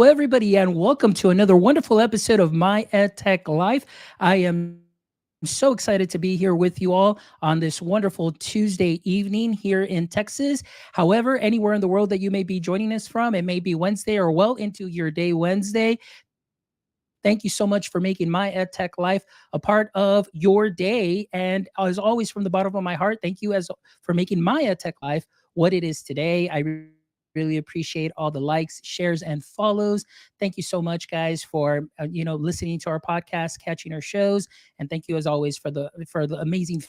everybody, and welcome to another wonderful episode of My EdTech Life. I am so excited to be here with you all on this wonderful Tuesday evening here in Texas. However, anywhere in the world that you may be joining us from, it may be Wednesday or well into your day Wednesday. Thank you so much for making My EdTech Life a part of your day. And as always, from the bottom of my heart, thank you for making My EdTech Life what it is today. I really appreciate all the likes, shares, and follows. Thank you so much, guys, for listening to our podcast, catching our shows, and thank you as always for the amazing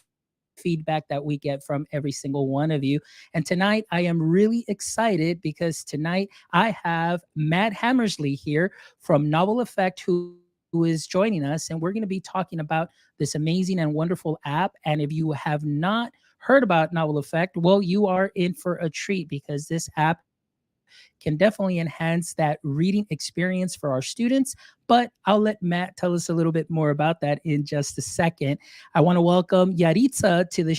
feedback that we get from every single one of you. And tonight I am really excited because tonight I have Matt Hammersly here from Novel Effect who is joining us, and we're going to be talking about this amazing and wonderful app. And if you have not heard about Novel Effect, well, you are in for a treat because this app can definitely enhance that reading experience for our students. But I'll let Matt tell us a little bit more about that in just a second. I want to welcome Yaritza to the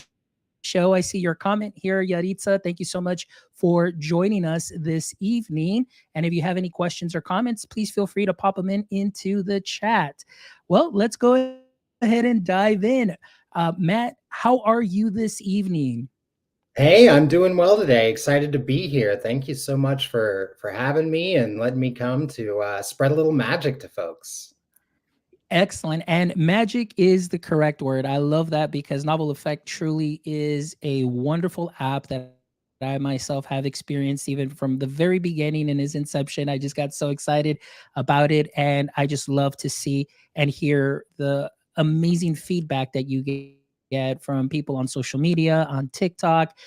show. I see your comment here, Yaritza. Thank you so much for joining us this evening. And if you have any questions or comments, please feel free to pop them in into the chat. Well, let's go ahead and dive in. Matt, how are you this evening? Hey, I'm doing well today. Excited to be here. Thank you so much for having me and letting me come to spread a little magic to folks. Excellent. And magic is the correct word. I love that because Novel Effect truly is a wonderful app that I myself have experienced even from the very beginning in its inception. I just got so excited about it. And I just love to see and hear the amazing feedback that you get from people on social media, on TikTok,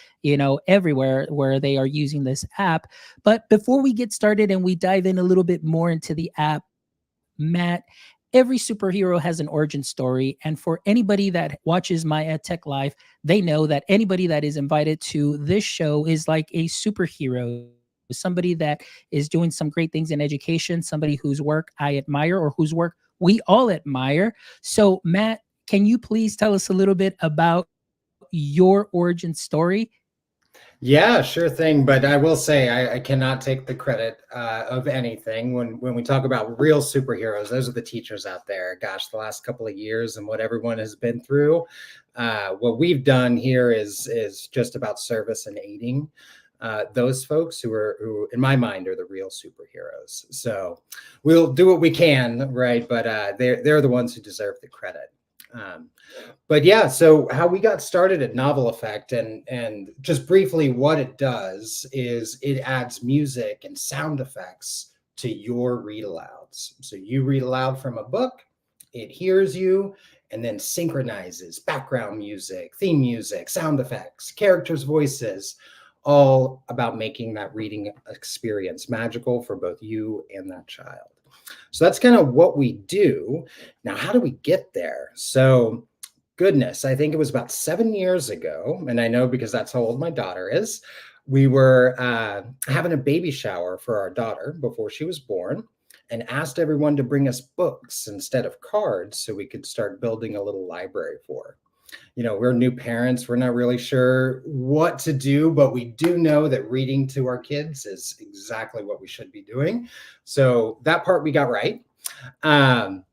everywhere where they are using this app. But before we get started and we dive in a little bit more into the app, Matt, every superhero has an origin story. And for anybody that watches My EdTech Live, they know that anybody that is invited to this show is like a superhero, somebody that is doing some great things in education, somebody whose work I admire or whose work we all admire. So, Matt, can you please tell us a little bit about your origin story? Yeah, sure thing. But I will say I cannot take the credit of anything when we talk about real superheroes. Those are the teachers out there. Gosh, the last couple of years and what everyone has been through. What we've done here is just about service and aiding those folks who, in my mind, are the real superheroes. So we'll do what we can, right? But they're the ones who deserve the credit. Um, but yeah, so how we got started at Novel Effect and just briefly what it does is it adds music and sound effects to your read alouds. So you read aloud from a book, it hears you and then synchronizes background music, theme music, sound effects, characters' voices, all about making that reading experience magical for both you and that child. So that's kind of what we do. Now, how do we get there? So, goodness, I think it was about 7 years ago, and I know because that's how old my daughter is. We were having a baby shower for our daughter before she was born and asked everyone to bring us books instead of cards so we could start building a little library for her. We're new parents. We're not really sure what to do, but we do know that reading to our kids is exactly what we should be doing. So that part we got right. Um,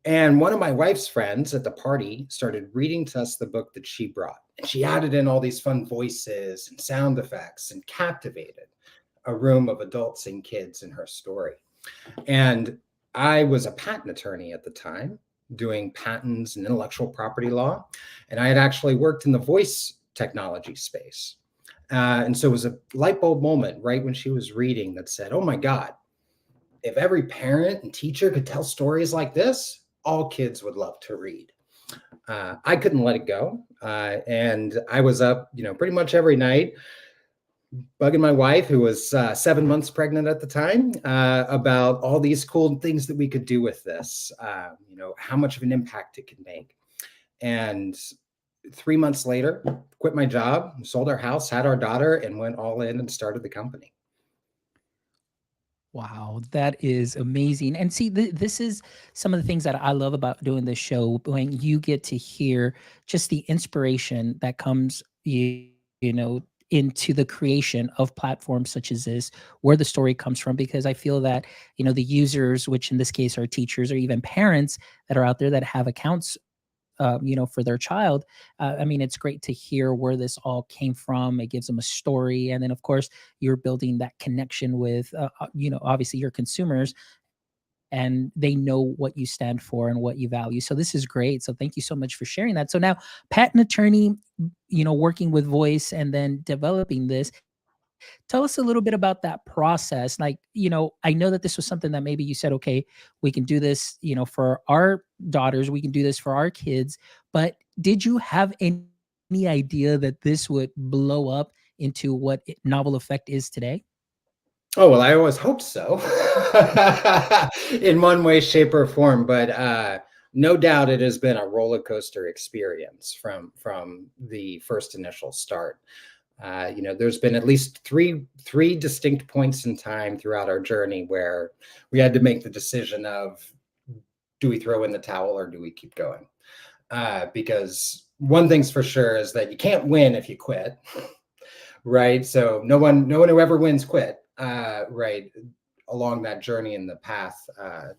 and one of my wife's friends at the party started reading to us the book that she brought. And she added in all these fun voices and sound effects and captivated a room of adults and kids in her story. And I was a patent attorney at the time, doing patents and intellectual property law. And I had actually worked in the voice technology space. And so it was a light bulb moment right when she was reading that said, oh my God, if every parent and teacher could tell stories like this, all kids would love to read. I couldn't let it go. And I was up, pretty much every night bugging my wife, who was 7 months pregnant at the time, about all these cool things that we could do with this, how much of an impact it could make. And 3 months later, quit my job, sold our house, had our daughter, and went all in and started the company. Wow, that is amazing. And see, this is some of the things that I love about doing this show when you get to hear just the inspiration that comes, into the creation of platforms such as this, where the story comes from, because I feel that, the users, which in this case are teachers or even parents that are out there that have accounts, for their child. I mean, it's great to hear where this all came from. It gives them a story. And then, of course, you're building that connection with, obviously your consumers, and they know what you stand for and what you value. So this is great. So thank you so much for sharing that. So now, patent attorney, working with voice and then developing this. Tell us a little bit about that process. Like, I know that this was something that maybe you said, okay, we can do this, for our daughters, we can do this for our kids. But did you have any idea that this would blow up into what Novel Effect is today? Oh, well, I always hoped so in one way, shape, or form. But no doubt it has been a roller coaster experience from the first initial start. There's been at least three distinct points in time throughout our journey where we had to make the decision of, do we throw in the towel or do we keep going? Because one thing's for sure is that you can't win if you quit, right? So no one who ever wins quit, right, along that journey in the path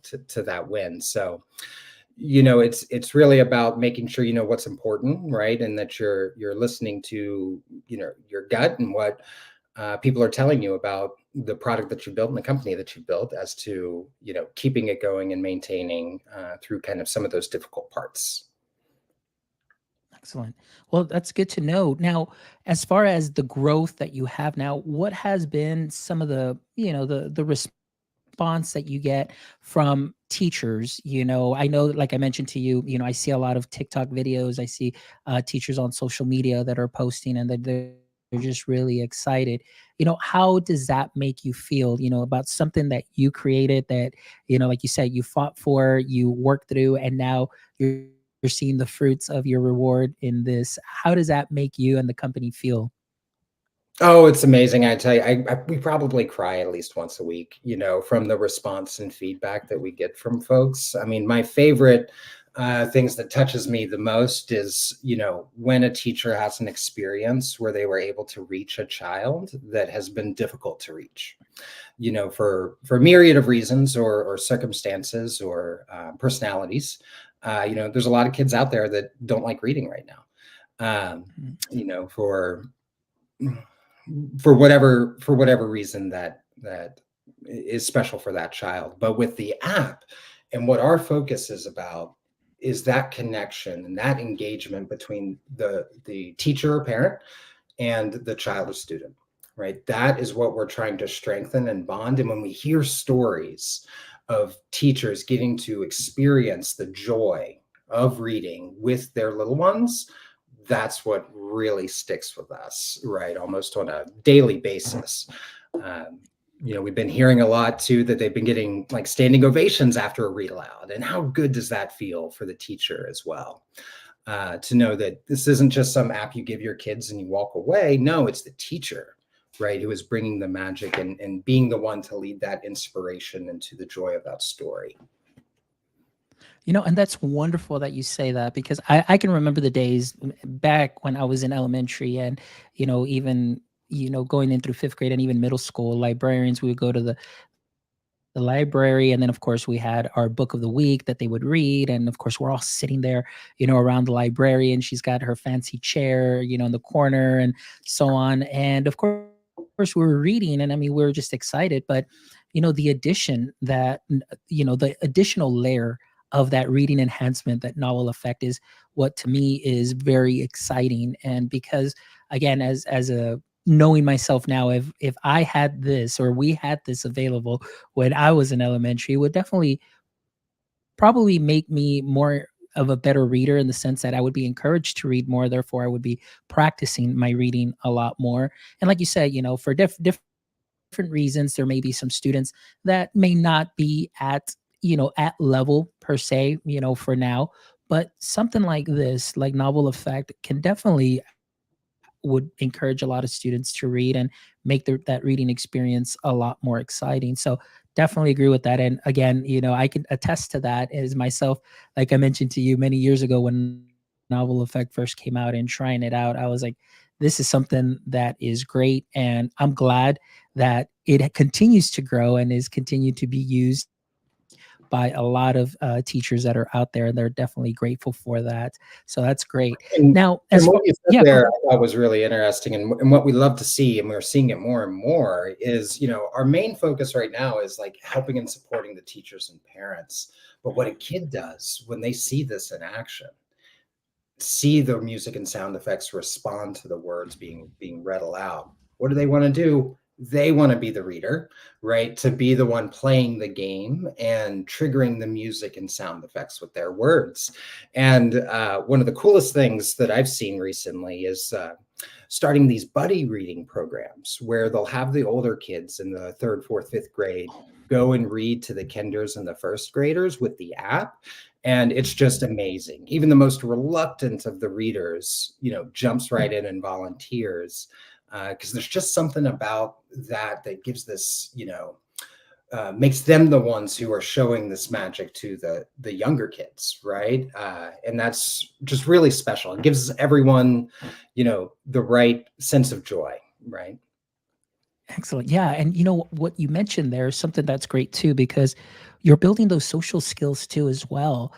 to that win. So it's really about making sure you know what's important, right, and that you're listening to your gut and what people are telling you about the product that you built and the company that you built, as to keeping it going and maintaining through kind of some of those difficult parts. Excellent. Well, that's good to know. Now, as far as the growth that you have now, what has been some of the response that you get from teachers? I know, like I mentioned to you, I see a lot of TikTok videos. I see teachers on social media that are posting, and that they're just really excited. How does that make you feel, about something that you created that, like you said, you fought for, you worked through, and now you're seeing the fruits of your reward in this. How does that make you and the company feel? Oh, it's amazing. I tell you, we probably cry at least once a week, from the response and feedback that we get from folks. I mean, my favorite things that touches me the most is, when a teacher has an experience where they were able to reach a child that has been difficult to reach, for myriad of reasons or circumstances or personalities. There's a lot of kids out there that don't like reading right now. Mhm. For for whatever reason that is special for that child. But with the app, and what our focus is about, is that connection and that engagement between the teacher or parent and the child or student, right? That is what we're trying to strengthen and bond. And when we hear stories of teachers getting to experience the joy of reading with their little ones, that's what really sticks with us, right? Almost on a daily basis. Um, we've been hearing a lot too that they've been getting like standing ovations after a read aloud. And how good does that feel for the teacher as well? To know that this isn't just some app you give your kids and you walk away. No, it's the teacher, right, who is bringing the magic and being the one to lead that inspiration into the joy of that story. And that's wonderful that you say that, because I can remember the days back when I was in elementary, and, even, going in through fifth grade and even middle school, librarians, we would go to the library. And then, of course, we had our book of the week that they would read. And of course, we're all sitting there, around the librarian. She's got her fancy chair, in the corner, and so on. And of course, we were reading, and I mean, we were just excited. But, the additional layer of that reading enhancement, that novel effect, is what to me is very exciting. And because, again, as a knowing myself now, if I had this, or we had this available when I was in elementary, it would definitely probably make me more of a better reader, in the sense that I would be encouraged to read more. Therefore, I would be practicing my reading a lot more. And like you said, for different reasons, there may be some students that may not be at level per se, for now. But something like this, like novel effect, can definitely would encourage a lot of students to read and make that reading experience a lot more exciting. So definitely agree with that. And again, I can attest to that as myself. Like I mentioned to you many years ago, when novel effect first came out, and trying it out, I was like, this is something that is great, and I'm glad that it continues to grow and is continued to be used by a lot of teachers that are out there, and they're definitely grateful for that. So that's great. And Now, as and far what you yeah, said go there, ahead. I thought was really interesting, and what we love to see, and we're seeing it more and more, is our main focus right now is like helping and supporting the teachers and parents. But what a kid does when they see this in action, see the music and sound effects respond to the words being read aloud. What do they want to do? They want to be the reader, right? To be the one playing the game and triggering the music and sound effects with their words. And one of the coolest things that I've seen recently is starting these buddy reading programs where they'll have the older kids in the third, fourth, fifth grade go and read to the kinders and the first graders with the app. And it's just amazing. Even the most reluctant of the readers, jumps right in and volunteers, because there's just something about that gives this, makes them the ones who are showing this magic to the younger kids, right? And that's just really special. It gives everyone, the right sense of joy, right? Excellent. Yeah, and what you mentioned there is something that's great too, because you're building those social skills too as well.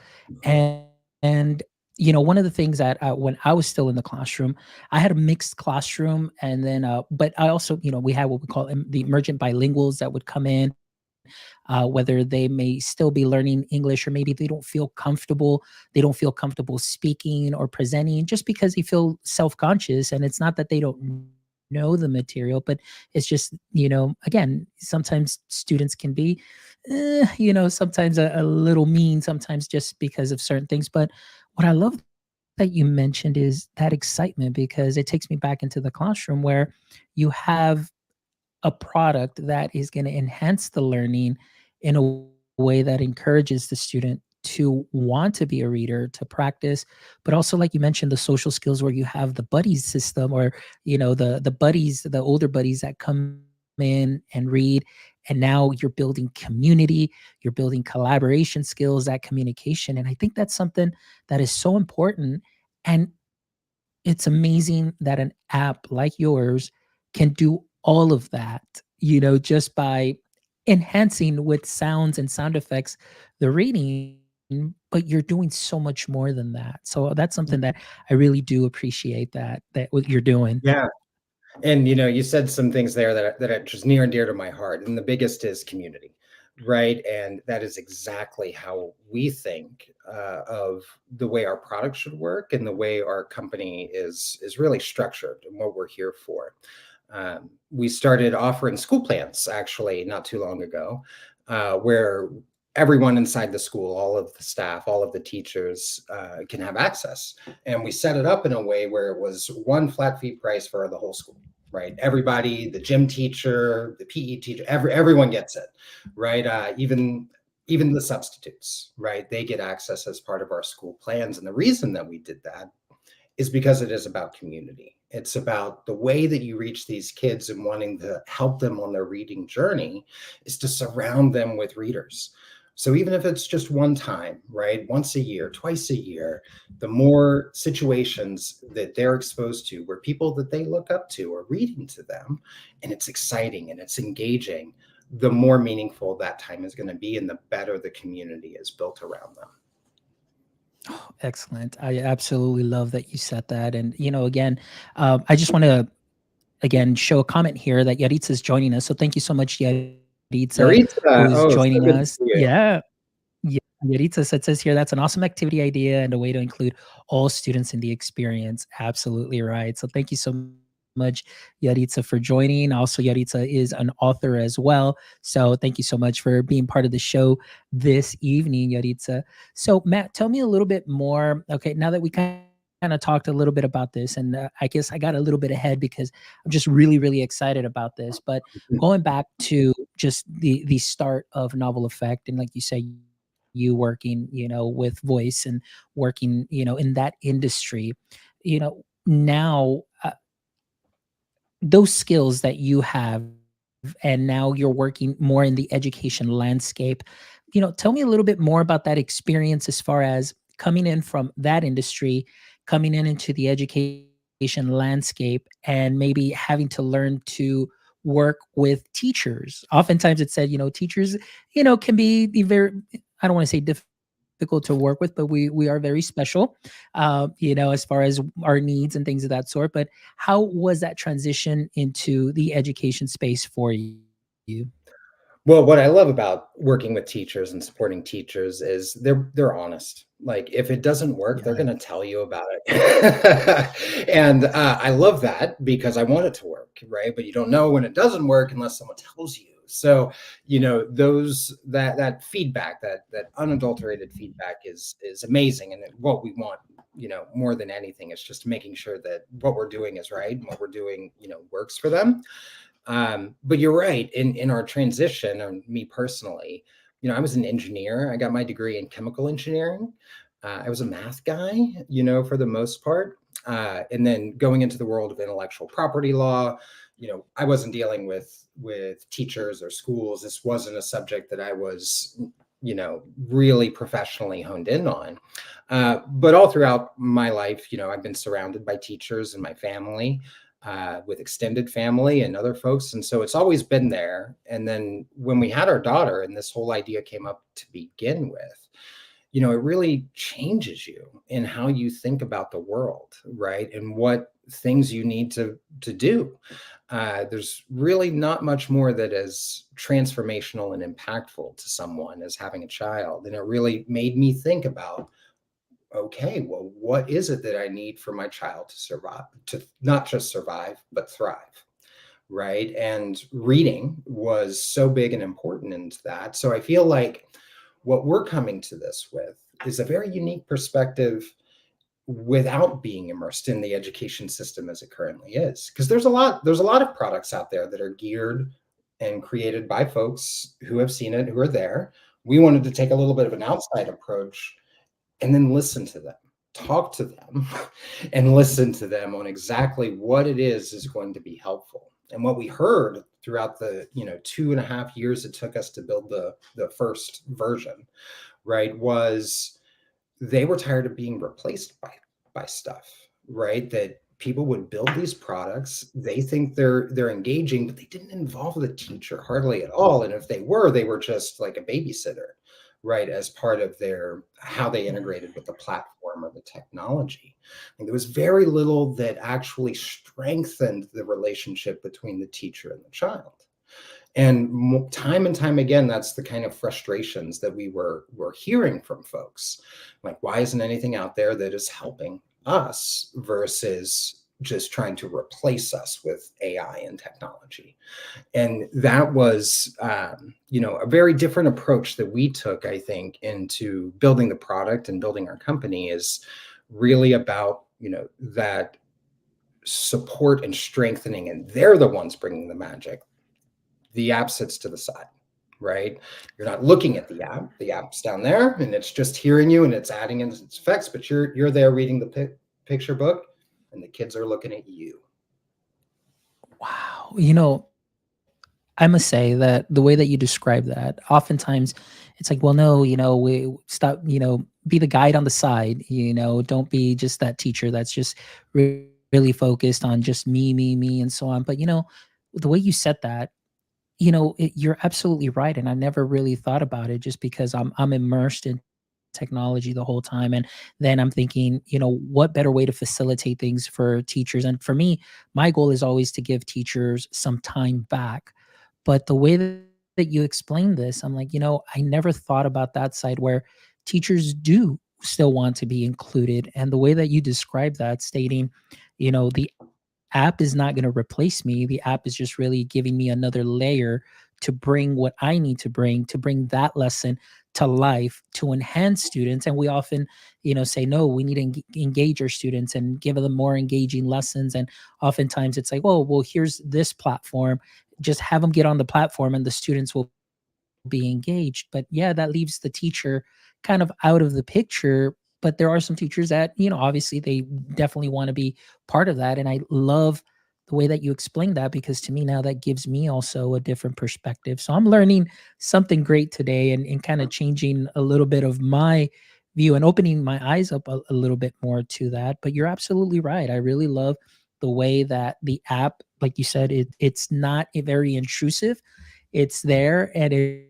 And one of the things that when I was still in the classroom, I had a mixed classroom, and then but I also we had what we call the emergent bilinguals that would come in, whether they may still be learning English, or maybe they don't feel comfortable speaking or presenting just because they feel self-conscious. And it's not that they don't know the material, but it's just, again, sometimes students can be, sometimes a little mean, sometimes just because of certain things. But what I love that you mentioned is that excitement, because it takes me back into the classroom where you have a product that is going to enhance the learning in a way that encourages the student to want to be a reader, to practice. But also, like you mentioned, the social skills where you have the buddies system, or the buddies, the older buddies that come in and read, and now you're building community, you're building collaboration skills, that communication. And I think that's something that is so important. And it's amazing that an app like yours can do all of that, just by enhancing with sounds and sound effects the reading, but you're doing so much more than that. So that's something that I really do appreciate, that what you're doing. Yeah. And you said some things there that are just near and dear to my heart, and the biggest is community, right? And that is exactly how we think of the way our product should work and the way our company is really structured and what we're here for. We started offering school plans actually not too long ago, where everyone inside the school, all of the staff, all of the teachers can have access. And we set it up in a way where it was one flat fee price for the whole school, right? Everybody, the gym teacher, the PE teacher, everyone gets it, right? Even the substitutes, right? They get access as part of our school plans. And the reason that we did that is because it is about community. It's about the way that you reach these kids and wanting to help them on their reading journey is to surround them with readers. So even if it's just one time, right, once a year, twice a year, the more situations that they're exposed to where people that they look up to are reading to them, and it's exciting and it's engaging, the more meaningful that time is going to be and the better the community is built around them. Oh, excellent. I absolutely love that you said that. And again, I just want to again show a comment here that Yaritza is joining us. So thank you so much, Yaritza, who's joining Oh, us. so good to see Yeah. you. Yeah, Yaritza says here, that's an awesome activity idea and a way to include all students in the experience. Absolutely right. So thank you so much, Yaritza, for joining. Also, Yaritza is an author as well. So thank you so much for being part of the show this evening, Yaritza. So, Matt, tell me a little bit more. Okay, now that we kind of talked a little bit about this, and I guess I got a little bit ahead because I'm just really, really excited about this. But going back to just the start of Novel Effect, and like you say, you working, with voice and working, in that industry, now those skills that you have, and now you're working more in the education landscape. Tell me a little bit more about that experience as far as coming in from that industry, coming in into the education landscape and maybe having to learn to work with teachers. Oftentimes it's said, teachers, can be very, I don't want to say difficult to work with, but we are very special, as far as our needs and things of that sort. But how was that transition into the education space for you? Well, what I love about working with teachers and supporting teachers is they're honest. Like if it doesn't work, they're Yeah. going to tell you about it. And I love that because I want it to work, right? But you don't know when it doesn't work unless someone tells you. So, those that feedback, that unadulterated feedback is amazing, and what we want, more than anything, is just making sure that what we're doing is right and what we're doing, works for them. But you're right. In our transition, or me personally, I was an engineer. I got my degree in chemical engineering. I was a math guy, for the most part. And then going into the world of intellectual property law, I wasn't dealing with teachers or schools. This wasn't a subject that I was, really professionally honed in on. But all throughout my life, I've been surrounded by teachers in my family, with extended family and other folks. And so it's always been there. And then when we had our daughter and this whole idea came up to begin with, it really changes you in how you think about the world, right? And what things you need to do. There's really not much more that is transformational and impactful to someone as having a child. And it really made me think about, okay, well, what is it that I need for my child to survive, to not just survive, but thrive? Right. And reading was so big and important into that. So I feel like what we're coming to this with is a very unique perspective without being immersed in the education system as it currently is. Because there's a lot of products out there that are geared and created by folks who have seen it, who are there. We wanted to take a little bit of an outside approach and then listen to them, talk to them, and listen to them on exactly what it is going to be helpful. And what we heard throughout the 2.5 years it took us to build the first version, right, was they were tired of being replaced by stuff, right? That people would build these products, they think they're engaging, but they didn't involve the teacher hardly at all. And if they were just like a babysitter, right, as part of their how they integrated with the platform or the technology. And there was very little that actually strengthened the relationship between the teacher and the child. And time and time again, that's the kind of frustrations that were hearing from folks. Like, why isn't anything out there that is helping us versus just trying to replace us with AI and technology? And that was, a very different approach that we took, I think, into building the product and building our company is really about, that support and strengthening. And they're the ones bringing the magic. The app sits to the side, right? You're not looking at the app. The app's down there and it's just hearing you and it's adding in its effects, but you're there reading the picture book and the kids are looking at you. Wow. I must say that the way that you describe that, oftentimes it's like, well, no, we stop, be the guide on the side, don't be just that teacher that's just really focused on just me, me, me, and so on. But, the way you said that, you're absolutely right, and I never really thought about it just because I'm immersed in technology the whole time, and then I'm thinking, what better way to facilitate things for teachers? And for me, my goal is always to give teachers some time back. But the way that you explain this, I'm like, I never thought about that side where teachers do still want to be included. And the way that you describe that, stating, the app is not going to replace me. The app is just really giving me another layer to bring what I need to bring that lesson to life, to enhance students. And we often, say, no, we need to engage our students and give them more engaging lessons. And oftentimes it's like, oh, well, here's this platform. Just have them get on the platform and the students will be engaged. But yeah, that leaves the teacher kind of out of the picture. But there are some teachers that, obviously they definitely want to be part of that. And I love the way that you explained that, because to me now that gives me also a different perspective. So I'm learning something great today, and kind of changing a little bit of my view and opening my eyes up a little bit more to that. But you're absolutely right. I really love the way that the app, like you said, it's not a very intrusive. It's there, and it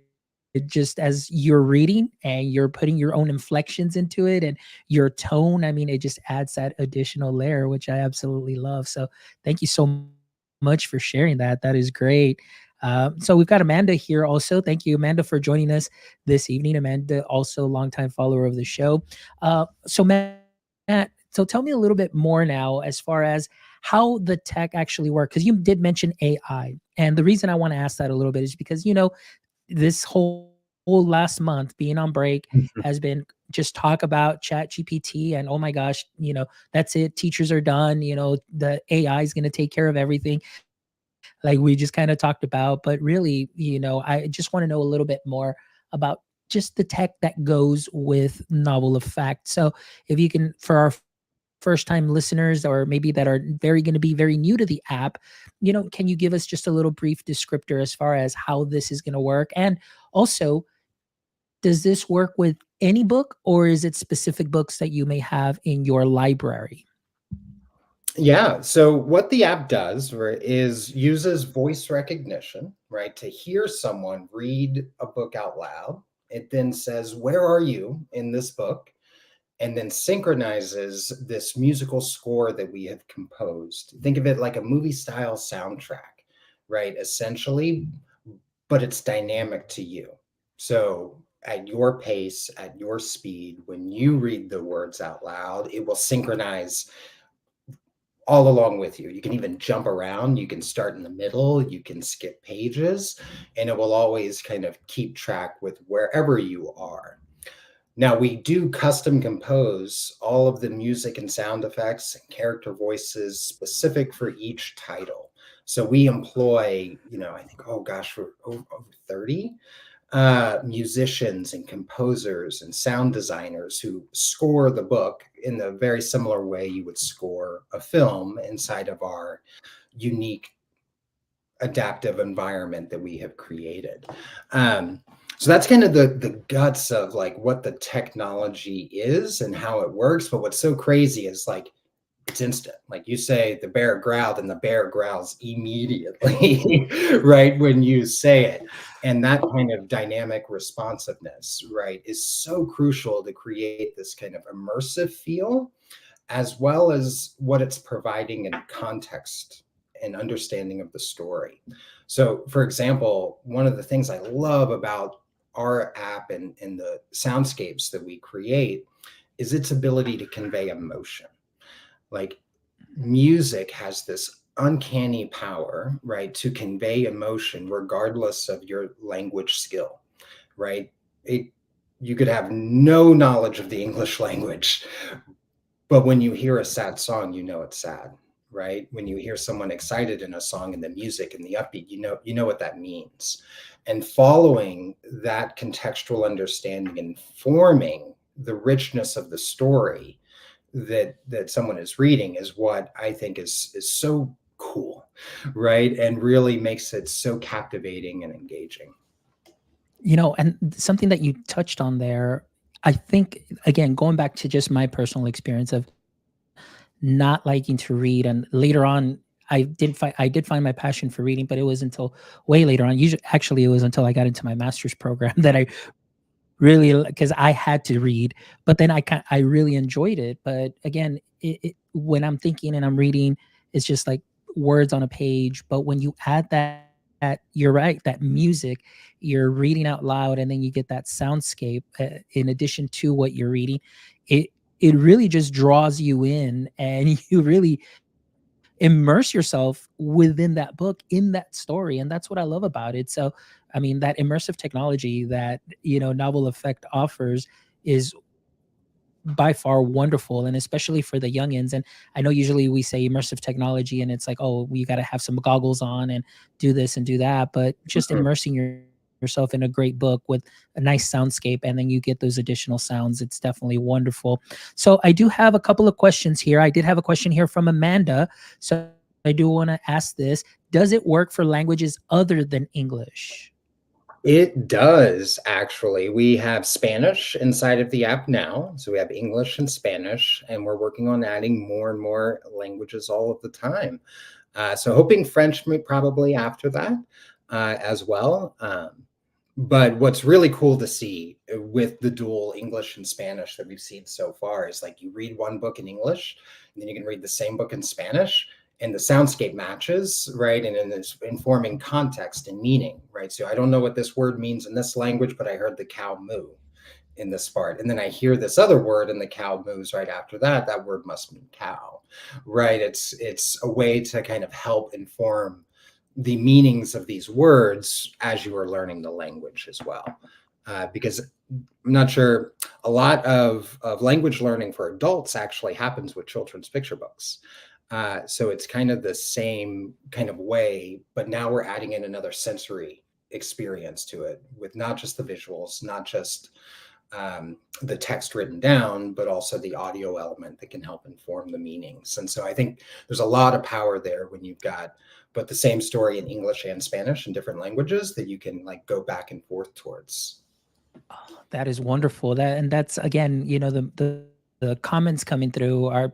just, as you're reading and you're putting your own inflections into it and your tone, I mean, it just adds that additional layer, which I absolutely love. So thank you so much for sharing that. That is great. So we've got Amanda here also. Thank you, Amanda, for joining us this evening. Amanda, also longtime follower of the show. So Matt, so tell me a little bit more now as far as how the tech actually work, because you did mention AI, and the reason I want to ask that a little bit is because this whole last month being on break has been just talk about chat gpt, and oh my gosh, that's it, teachers are done, the AI is going to take care of everything, like we just kind of talked about. But really, I just want to know a little bit more about just the tech that goes with novel effect. So if you can, for our first time listeners, or maybe that are very going to be very new to the app, can you give us just a little brief descriptor as far as how this is going to work? And also, does this work with any book, or is it specific books that you may have in your library? Yeah. So what the app does, right, is uses voice recognition, right, to hear someone read a book out loud. It then says, "Where are you in this book?" And then synchronizes this musical score that we have composed. Think of it like a movie style soundtrack, right? Essentially, but it's dynamic to you. So at your pace, at your speed, when you read the words out loud, it will synchronize all along with you. You can even jump around, you can start in the middle, you can skip pages, and it will always kind of keep track with wherever you are. Now, we do custom compose all of the music and sound effects and character voices specific for each title. So we employ, I think, oh gosh, we're over 30 musicians and composers and sound designers who score the book in the very similar way you would score a film inside of our unique adaptive environment that we have created. Um, so that's kind of the guts of like what the technology is and how it works. But what's so crazy is like it's instant. Like you say, the bear growled, and the bear growls immediately, right, when you say it. And that kind of dynamic responsiveness, right, is so crucial to create this kind of immersive feel, as well as what it's providing in context and understanding of the story. So, for example, one of the things I love about our app and the soundscapes that we create is its ability to convey emotion. Like music has this uncanny power, right, to convey emotion regardless of your language skill, right? It You could have no knowledge of the English language, but when you hear a sad song, you know it's sad, right? When you hear someone excited in a song and the music and the upbeat, you know what that means. And following that contextual understanding and forming the richness of the story that someone is reading is what I think is so cool, right? And really makes it so captivating and engaging. And something that you touched on there, I think, again, going back to just my personal experience of not liking to read, and later on, I did find my passion for reading, but it was until way later on. Usually, actually, it was until I got into my master's program that I really, because I had to read, but then I really enjoyed it. But again, when I'm thinking and I'm reading, it's just like words on a page. But when you add that, you're right, that music, you're reading out loud, and then you get that soundscape in addition to what you're reading. It really just draws you in, and you really immerse yourself within that book, in that story, and that's what I love about it. So I mean, that immersive technology that novel effect offers is by far wonderful, and especially for the youngins. And I know usually we say immersive technology and it's like, oh, you got to have some goggles on and do this and do that, but just Mhm. immersing yourself in a great book with a nice soundscape, and then you get those additional sounds, it's definitely wonderful. So I do have a couple of questions here. I did have a question here from Amanda, so I do want to ask this: does it work for languages other than English? It does actually. We have Spanish inside of the app now. So we have English and Spanish, and we're working on adding more and more languages all of the time. So hoping French probably after that as well. But what's really cool to see with the dual English and Spanish that we've seen so far is like you read one book in English, and then you can read the same book in Spanish, and the soundscape matches, right? And then it's informing context and meaning, right? So I don't know what this word means in this language, but I heard the cow moo in this part. And then I hear this other word and the cow moves right after that. That word must mean cow, right? It's a way to kind of help inform the meanings of these words as you are learning the language as well. Because I'm not sure, a lot of language learning for adults actually happens with children's picture books. So it's kind of the same kind of way, but now we're adding in another sensory experience to it with not just the visuals, not just the text written down, but also the audio element that can help inform the meanings. And so I think there's a lot of power there when you've got but the same story in English and Spanish in different languages that you can like go back and forth towards. That is wonderful. That's again, the comments coming through are,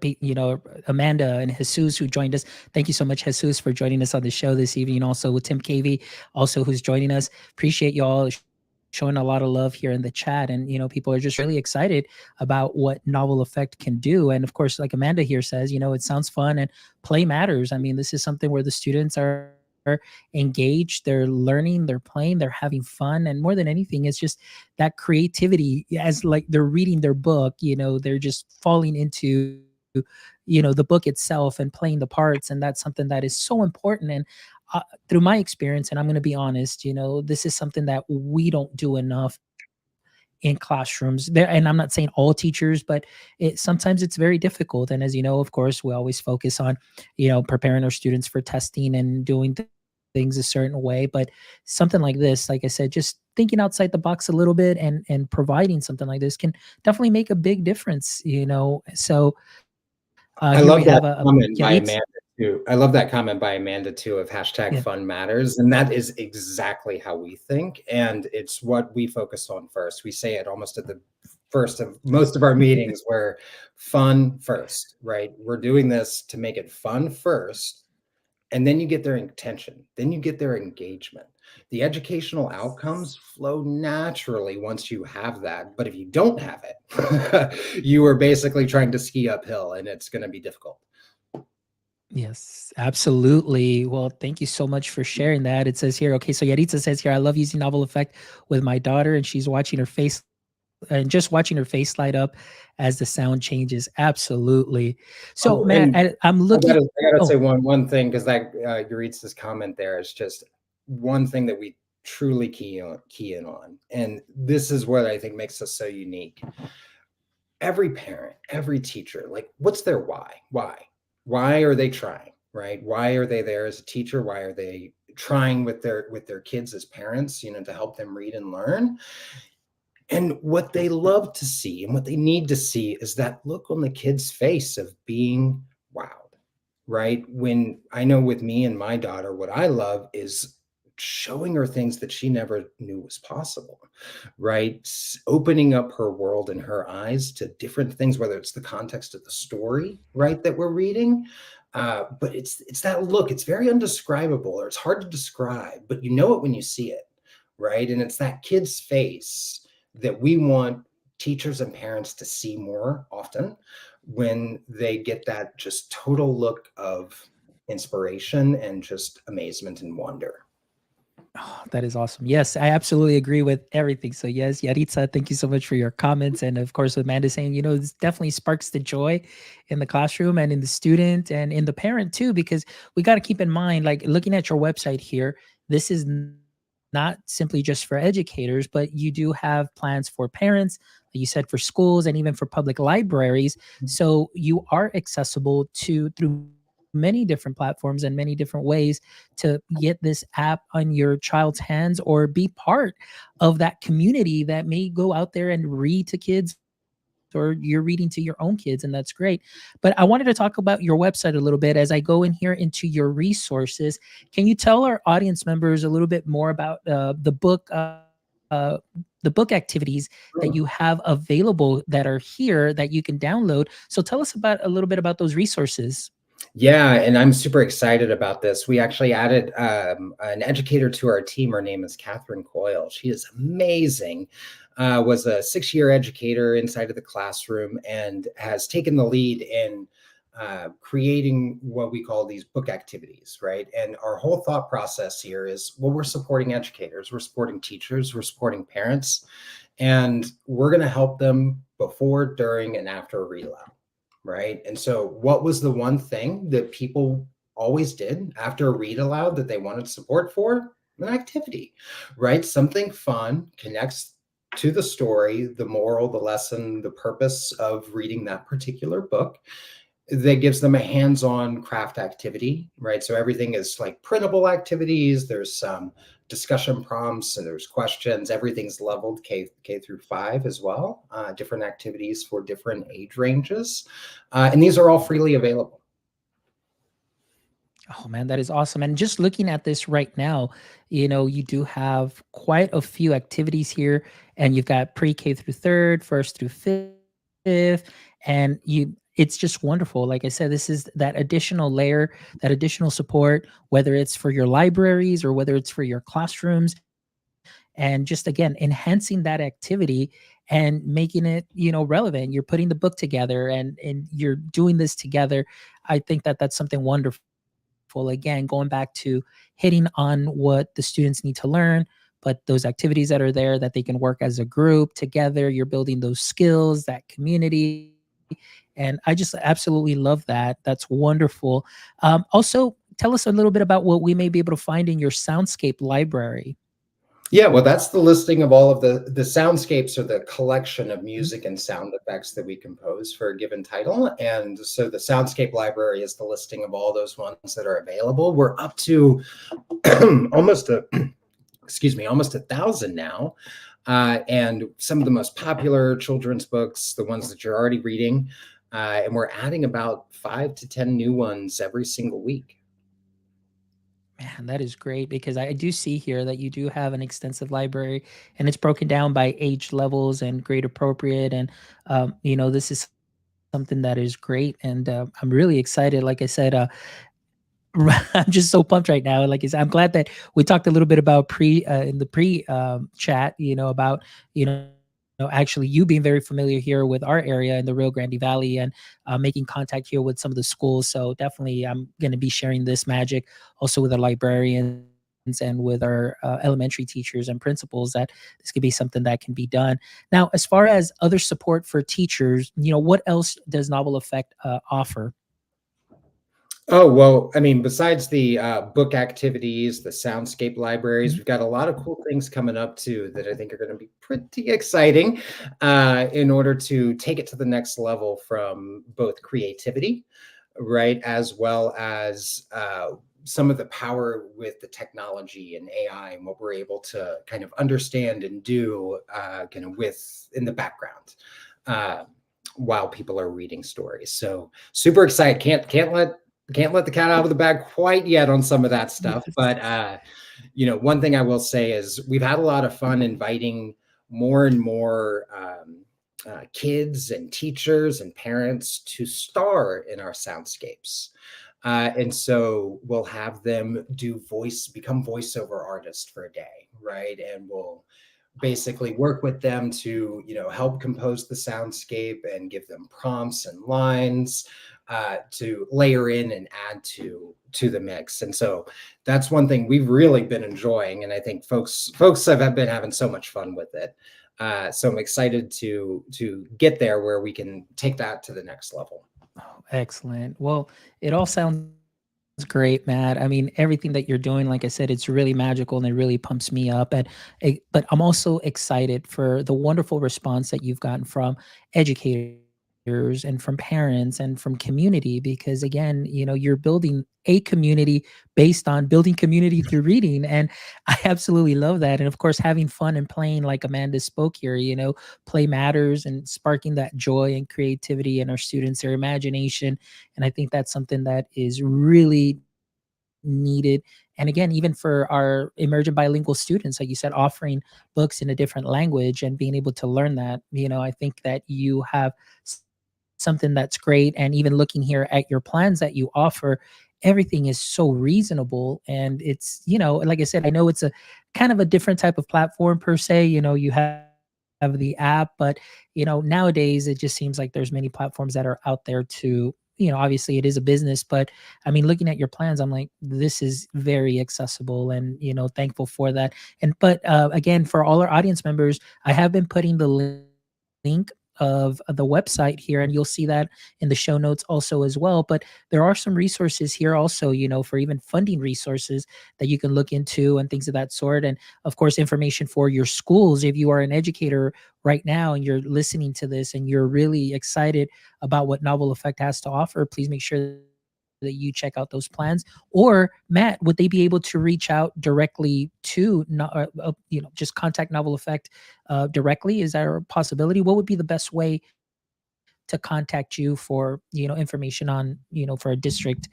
Amanda and Jesus who joined us. Thank you so much, Jesus, for joining us on the show this evening. Also with Tim Cavey, also who's joining us. Appreciate y'all showing a lot of love here in the chat, and people are just really excited about what novel effect can do. And of course, like Amanda here says, it sounds fun and play matters. I mean, this is something where the students are engaged, they're learning, they're playing, they're having fun, and more than anything, it's just that creativity. As like they're reading their book, they're just falling into the book itself and playing the parts, and that's something that is so important. And through my experience, and I'm going to be honest, this is something that we don't do enough in classrooms there. And I'm not saying all teachers, but sometimes it's very difficult. And as you know, of course, we always focus on preparing our students for testing and doing things a certain way. But something like this, like I said, just thinking outside the box a little bit and providing something like this can definitely make a big difference. So I here we love that have a comment by Yaritz. Amanda too. I love that comment by Amanda too of hashtag Yeah. fun matters. And that is exactly how we think. And it's what we focus on first. We say it almost at the first of most of our meetings where fun first, right? We're doing this to make it fun first. And then you get their attention, then you get their engagement. The educational outcomes flow naturally once you have that. But if you don't have it, you are basically trying to ski uphill and it's going to be difficult. Yes, absolutely. Well, thank you so much for sharing that. It says here, okay, so Yaritza says here, I love using novel effect with my daughter, and she's watching her face and just watching her face light up as the sound changes. Absolutely. So, Oh, Matt, and I'm looking. I gotta say Oh, one thing because that Yuritsa's comment there is just one thing that we truly key in on, and this is what I think makes us so unique. Every parent, every teacher, like, what's their why? Why are they trying? Right? Why are they there as a teacher? Why are they trying with their kids as parents? To help them read and learn. And what they love to see and what they need to see is that look on the kid's face of being wowed, right? When I know with me and my daughter, what I love is showing her things that she never knew was possible, right? Opening up her world and her eyes to different things, whether it's the context of the story, right, that we're reading. But it's that look. It's very undescribable, or it's hard to describe, but you know it when you see it, right? And it's that kid's face that we want teachers and parents to see more often when they get that just total look of inspiration and just amazement and wonder. oh, that is awesome. Yes, I absolutely agree with everything. So, yes, Yaritza, thank you so much for your comments. And of course, Amanda saying, this definitely sparks the joy in the classroom and in the student and in the parent too, because we got to keep in mind, like looking at your website here, this is not simply just for educators, but you do have plans for parents, like you said, for schools and even for public libraries. So you are accessible to through many different platforms and many different ways to get this app on your child's hands or be part of that community that may go out there and read to kids or you're reading to your own kids, and that's great. But I wanted to talk about your website a little bit as I go in here into your resources. Can you tell our audience members a little bit more about the book activities that you have available that are here that you can download? So tell us about a little bit about those resources. Yeah, and I'm super excited about this. We actually added an educator to our team. Her name is Catherine Coyle. She is amazing. Was a 6-year educator inside of the classroom and has taken the lead in creating what we call these book activities, right? And our whole thought process here is, well, we're supporting educators, we're supporting teachers, we're supporting parents, and we're going to help them before, during, and after a read aloud, right? And so, what was the one thing that people always did after a read aloud that they wanted support for? An activity, right? Something fun connects to the story, the moral, the lesson, the purpose of reading that particular book, that gives them a hands-on craft activity, right? So everything is like printable activities. There's some discussion prompts and there's questions. Everything's leveled K through 5 as well. Different activities for different age ranges, and these are all freely available. Oh man, that is awesome. And just looking at this right now, you do have quite a few activities here, and you've got pre-K through third, first through fifth, and it's just wonderful. Like I said, this is that additional layer, that additional support, whether it's for your libraries or whether it's for your classrooms, and just again enhancing that activity and making it relevant. You're putting the book together, and you're doing this together. I think that that's something wonderful. Again, going back to hitting on what the students need to learn, but those activities that are there that they can work as a group together, you're building those skills, that community. And I just absolutely love that. That's wonderful. Also, tell us a little bit about what we may be able to find in your soundscape library. Yeah, well, that's the listing of all of the soundscapes, or the collection of Mhm. music and sound effects that we compose for a given title. And so the soundscape library is the listing of all those ones that are available. We're up to almost a excuse me, almost 1,000 now. And some of the most popular children's books, the ones that you're already reading, and we're adding about 5 to 10 new ones every single week. Man, that is great because I do see here that you do have an extensive library, and it's broken down by age levels and grade appropriate. And, this is something that is great. And I'm really excited. Like I said, I'm just so pumped right now. Like, I'm glad that we talked a little bit about in the pre chat, about actually you being very familiar here with our area in the Rio Grande Valley, and making contact here with some of the schools. So definitely, I'm going to be sharing this magic also with our librarians and with our elementary teachers and principals, that this could be something that can be done. Now, as far as other support for teachers, what else does Novel Effect offer? Oh, well, I mean, besides the book activities, the soundscape libraries, Mhm. we've got a lot of cool things coming up too that I think are going to be pretty exciting, in order to take it to the next level from both creativity, right, as well as some of the power with the technology and AI and what we're able to kind of understand and do, kind of with in the background. Uh, while people are reading stories. So super excited. Can't let the cat out of the bag quite yet on some of that stuff. But Yes. one thing I will say is we've had a lot of fun inviting more and more kids and teachers and parents to star in our soundscapes. And so we'll have them become voiceover artists for a day, right? And we'll basically work with them to help compose the soundscape and give them prompts and lines, to layer in and add to the mix. And so that's one thing we've really been enjoying, and I think folks have been having so much fun with it. So I'm excited to get there where we can take that to the next level. Oh, excellent. Well, it all sounds great, Matt. I mean, everything that you're doing, like I said, it's really magical and it really pumps me up. But I'm also excited for the wonderful response that you've gotten from educators, educators and from parents and from community because again, you're building a community based on building community through reading. And I absolutely love that. And of course, having fun and playing like Amanda spoke here, play matters and sparking that joy and creativity in our students, their imagination. And I think that's something that is really needed. And again, even for our emergent bilingual students, like you said, offering books in a different language and being able to learn that, I think that you have something that's great. And even looking here at your plans that you offer, everything is so reasonable. And it's, like I said, I know it's a kind of a different type of platform per se. You have the app, but nowadays it just seems like there's many platforms that are out there to, obviously it is a business, but I mean, looking at your plans, I'm like, this is very accessible and, thankful for that. And, but again, for all our audience members, I have been putting the link of the website here, and you'll see that in the show notes also as well. But there are some resources here also, for even funding resources that you can look into and things of that sort. And of course, information for your schools. If you are an educator right now and you're listening to this and you're really excited about what Novel Effect has to offer, please make sure that you check out those plans. Or Matt, would they be able to reach out directly to, just contact Novel Effect directly? Is there a possibility? What would be the best way to contact you for, information on, for a district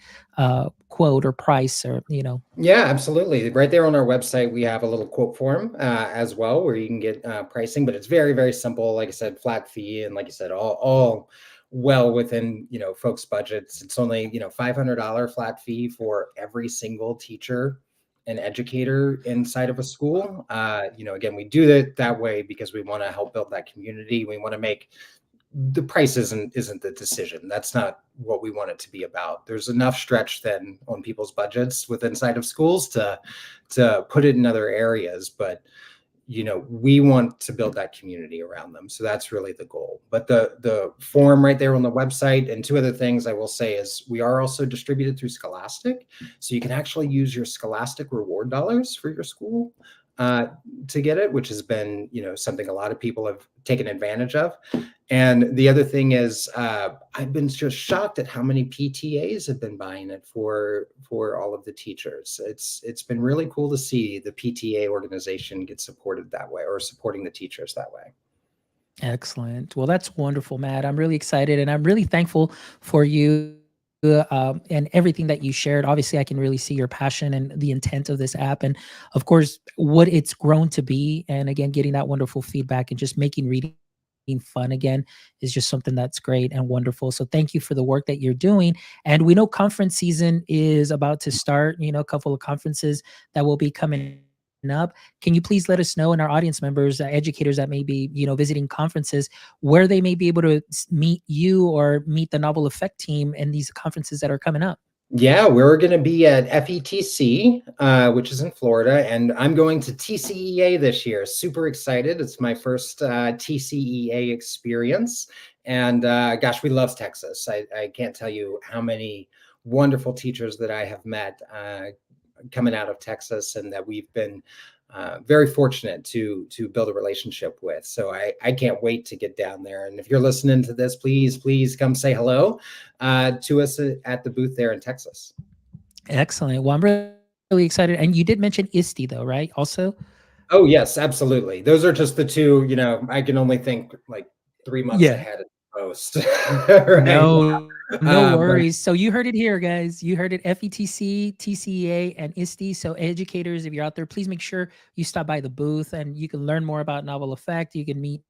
quote or price or. Yeah, absolutely. Right there on our website, we have a little quote form as well, where you can get pricing, but it's very, very simple. Like I said, flat fee, and like you said, all well within folks' budgets. It's only $500 flat fee for every single teacher and educator inside of a school. Again, we do that way because we want to help build that community. We want to make the price isn't the decision. That's not what we want it to be about. There's enough stretch then on people's budgets with inside of schools to put it in other areas, but we want to build that community around them. So that's really the goal. But the form right there on the website, and two other things I will say is we are also distributed through Scholastic. So you can actually use your Scholastic reward dollars for your school to get it, which has been, something a lot of people have taken advantage of. And the other thing is, I've been just shocked at how many PTAs have been buying it for all of the teachers. It's been really cool to see the PTA organization get supported that way, or supporting the teachers that way. Excellent. Well, that's wonderful, Matt. I'm really excited and I'm really thankful for you and everything that you shared. Obviously, I can really see your passion and the intent of this app. And of course, what it's grown to be. And again, getting that wonderful feedback and just making reading fun again is just something that's great and wonderful. So thank you for the work that you're doing. And we know conference season is about to start, a couple of conferences that will be coming up. Can you please let us know, and our audience members, educators that may be, visiting conferences, where they may be able to meet you or meet the Novel Effect team in these conferences that are coming up? Yeah, we're going to be at FETC, which is in Florida, and I'm going to TCEA this year. Super excited. It's my first TCEA experience. And gosh, we love Texas. I can't tell you how many wonderful teachers that I have met coming out of Texas, and that we've been very fortunate to build a relationship with. So I can't wait to get down there. And if you're listening to this, please come say hello to us at the booth there in Texas. Excellent. Well, I'm really excited. And you did mention ISTE though, right? Also? Oh yes, absolutely. Those are just the two. I can only think like 3 months Yeah. ahead at most right No now. worries. But So you heard it here, guys. You heard it. FETC, TCEA, and ISTE. So educators, if you're out there, please make sure you stop by the booth and you can learn more about Novel Effect. You can meet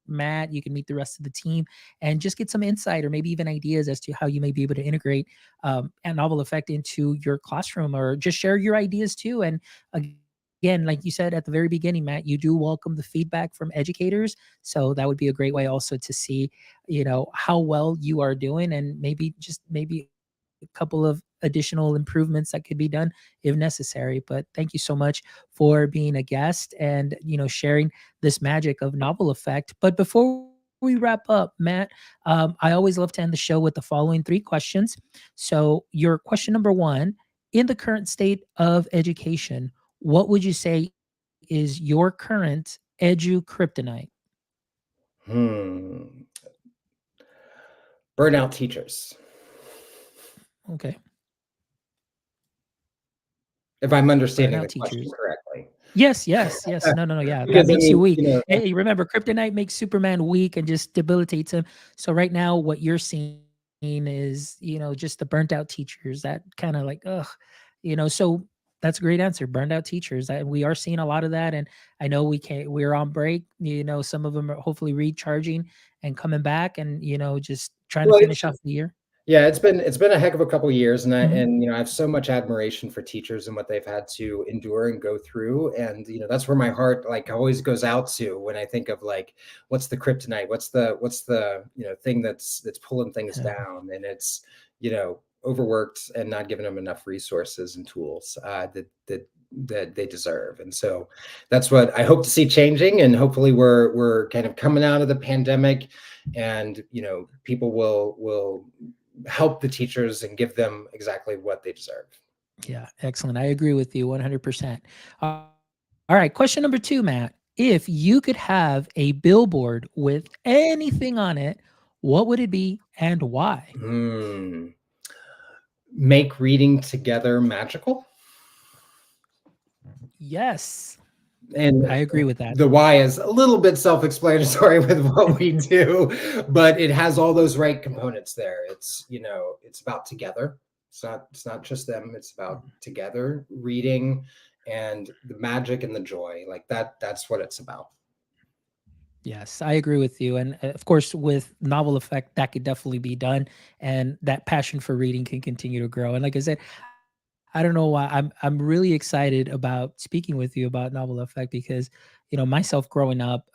Matt, you can meet the rest of the team, and just get some insight or maybe even ideas as to how you may be able to integrate a Novel Effect into your classroom, or just share your ideas too. And again, like you said at the very beginning, Matt, you do welcome the feedback from educators. So that would be a great way also to see, how well you are doing, and maybe a couple of additional improvements that could be done if necessary. But thank you so much for being a guest and, sharing this magic of Novel Effect. But before we wrap up, Matt, I always love to end the show with the following three questions. So your question number one: in the current state of education, what would you say is your current edu kryptonite? hmm. Burnout teachers, Okay. if I'm understanding Burnout the question teachers. correctly. Yes, yes, yes. No, no, no. Yeah, that Because I makes you mean, weak. Hey, you remember kryptonite makes Superman weak and just debilitates him. So right now, what you're seeing is, just the burnt out teachers that kind of like, ugh, So that's a great answer. Burned out teachers. We are seeing a lot of that, and I know we're on break. Some of them are hopefully recharging and coming back, and just trying to well, finish off the year. yeah, it's been a heck of a couple years, and Mhm. I have so much admiration for teachers and what they've had to endure and go through, and that's where my heart like always goes out to when I think of like what's the kryptonite, what's the thing that's pulling things Yeah. down, and it's overworked and not giving them enough resources and tools that they deserve, and so that's what I hope to see changing, and hopefully we're kind of coming out of the pandemic, and people will help the teachers and give them exactly what they deserve. Yeah, excellent. I agree with you 100%. All right, question number 2, Matt. If you could have a billboard with anything on it, what would it be and why? Hmm. Make reading together magical. Yes, And I agree with that. the why is a little bit self-explanatory with what we do, but it has all those right components there. It's about together. It's not just them, it's about together reading and the magic and the joy. Like that's what it's about. Yes, I agree with you. And of course, with novel effect, that could definitely be done. And that passion for reading can continue to grow. And like I said, I don't know why I'm really excited about speaking with you about novel effect because myself growing up,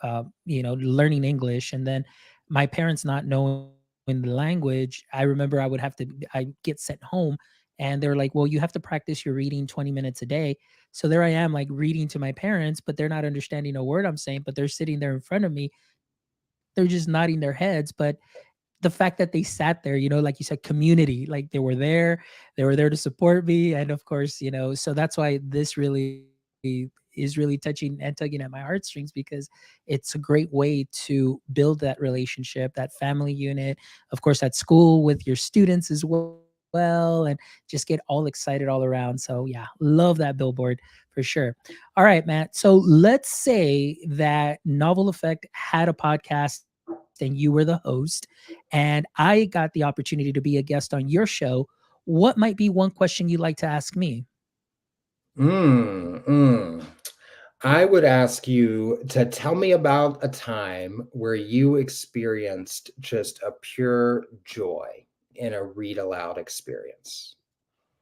learning English, and then my parents not knowing the language. I remember I get sent home, and they were like, "Well, you have to practice your reading 20 minutes a day." So there I am, like reading to my parents, but they're not understanding a word I'm saying, but they're sitting there in front of me. They're just nodding their heads, but the fact that they sat there, like you said, community, like they were there to support me. And of course, so that's why this really is really touching and tugging at my heartstrings because it's a great way to build that relationship, that family unit, of course, at school with your students as well, and just get all excited all around. So yeah, love that billboard for sure. All right, Matt. So let's say that Novel Effect had a podcast and you were the host, and I got the opportunity to be a guest on your show. What might be one question you'd like to ask me? Mm, mm. I would ask you to tell me about a time where you experienced just a pure joy in a read aloud experience.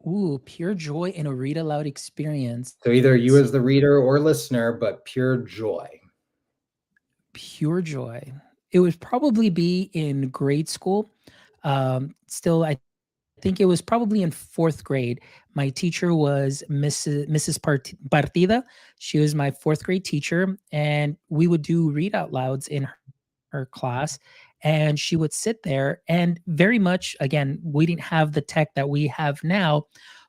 Ooh, pure joy in a read aloud experience. So either you as the reader or listener, but pure joy. Pure joy. It would probably be in grade school. Still, I think it was probably in fourth grade. My teacher was Mrs. Partida. She was my fourth grade teacher, and we would do read out louds in her class. And she would sit there, and very much, again, we didn't have the tech that we have now,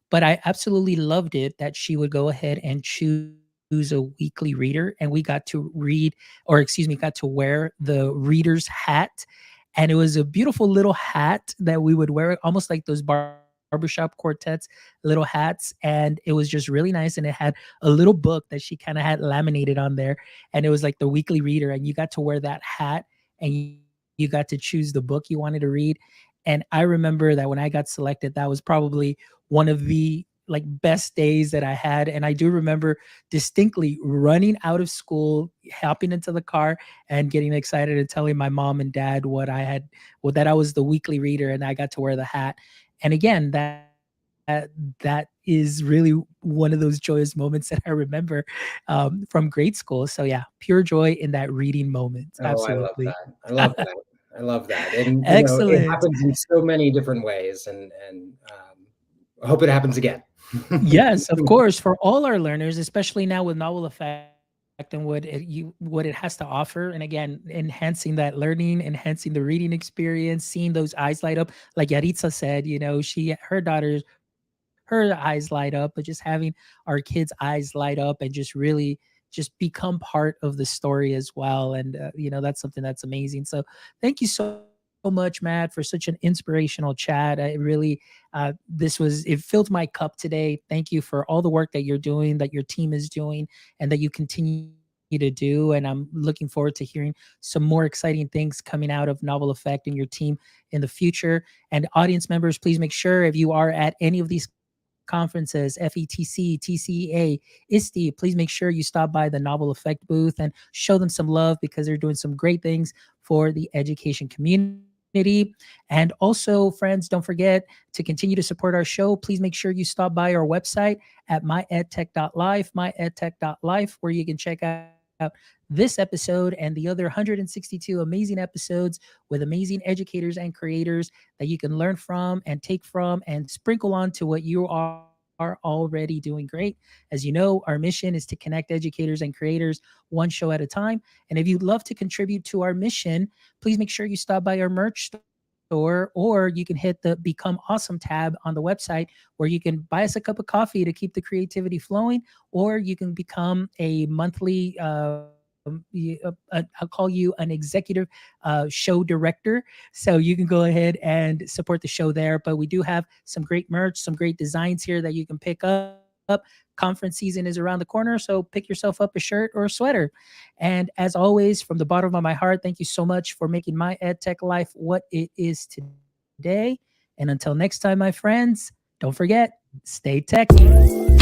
but I absolutely loved it that she would go ahead and choose a weekly reader, and we got to read, or excuse me, got to wear the reader's hat. And it was a beautiful little hat that we would wear, almost like those barbershop quartets little hats. And it was just really nice. And it had a little book that she kind of had laminated on there. And it was like the weekly reader. And you got to wear that hat, and you got to choose the book you wanted to read. And I remember that when I got selected, that was probably one of the like best days that I had. And I do remember distinctly running out of school, hopping into the car and getting excited and telling my mom and dad that I was the weekly reader and I got to wear the hat. And again, that that is really one of those joyous moments that I remember from grade school. So yeah, pure joy in that reading moment. Oh, I love Absolutely. that. I love that. I love that. And it Excellent. happens in so many different ways, and I hope it happens again. Yes, of course, for all our learners, especially now with novel effect and what it has to offer. And again, enhancing that learning, enhancing the reading experience, seeing those eyes light up. Like Yaritza said, her eyes light up, but just having our kids' eyes light up and just really just become part of the story as well. And that's something that's amazing. So thank you so much, Matt, for such an inspirational chat. I really, it filled my cup today. Thank you for all the work that you're doing, that your team is doing, and that you continue to do. And I'm looking forward to hearing some more exciting things coming out of Novel Effect and your team in the future. And audience members, please make sure if you are at any of these conferences, FETC, TCEA, ISTE, please make sure you stop by the Novel Effect booth and show them some love because they're doing some great things for the education community. And also, friends, don't forget to continue to support our show. Please make sure you stop by our website at myedtech.life, myedtech.life, where you can check out this episode and the other 162 amazing episodes with amazing educators and creators that you can learn from and take from and sprinkle onto what you are already doing great. As you know, our mission is to connect educators and creators one show at a time. And if you'd love to contribute to our mission, please make sure you stop by our merch store, or you can hit the Become Awesome tab on the website where you can buy us a cup of coffee to keep the creativity flowing, or you can become a monthly I'll call you an executive show director. So you can go ahead and support the show there. But we do have some great merch, some great designs here that you can pick up. Conference season is around the corner, so pick yourself up a shirt or a sweater. And as always, from the bottom of my heart, thank you so much for making my EdTech life what it is today. And until next time, my friends, don't forget, stay techy.